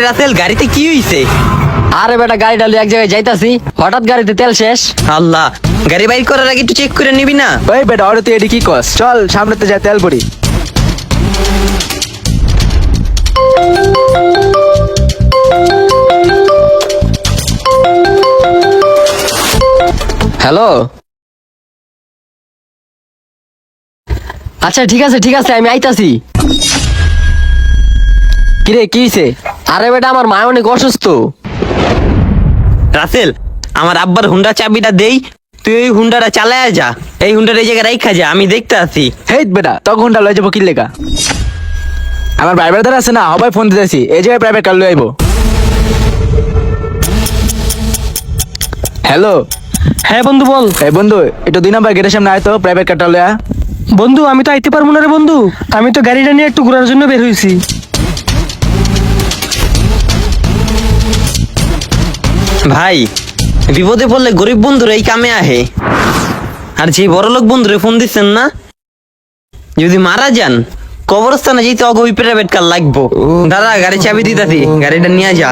রাসেল গাড়িতে কি হইছে? আরে বেটা গাড়িটা লইয়া এক জায়গায় যাইতাছি, হঠাৎ গাড়িতে তেল শেষ। আল্লাহ, গাড়ি বাইর করার আগে একটু চেক করে নিবি না? ওই বেটা অরে তুই এডি কি কস, চল সামনেতে যা তেল পড়ি। হ্যালো, আচ্ছা ঠিক আছে আমি আইতাছি। কিরে কি হইছে? আরে বেটা আমার মা অনেক অসুস্থ। রাসেল, আমার আব্বার হুন্ডা চাবিটা দেই, তুই ওই হুন্ডাটা চালায়া যা। এই হুন্ডার এই জায়গায় রাইখা যা, আমি দেখতে আছি। হেই বেটা তখন লয়ে যাবো কি লেগা? আমার ভাই ব্রাদার আছে না, সবাই ফোন দিতেছি, এই জায়গায় প্রাইভেট কার লয়ে আইবো। হ্যালো, হ্যাঁ বন্ধু বল। এই বন্ধু একটু 2 নম্বর গেটের সামনে আয় তো, প্রাইভেট কারটা লয়া। বন্ধু আমি তো আইতে পারবো না রে বন্ধু, আমি তো গাড়িটা নিয়ে একটু ঘোরার জন্য বের হয়েছি। ভাই, বিপদে পড়লে গরিব বন্ধুরা এই কামে আহে, আর যে বড়লোক বন্ধুরে ফোন দিচ্ছেন না, যদি মারা যান কবরস্থানে যেতে অগো প্রাইভেট কার লাগবো। দাদা গাড়ি চাবি দিতাছি, গাড়িটা নিয়ে যা।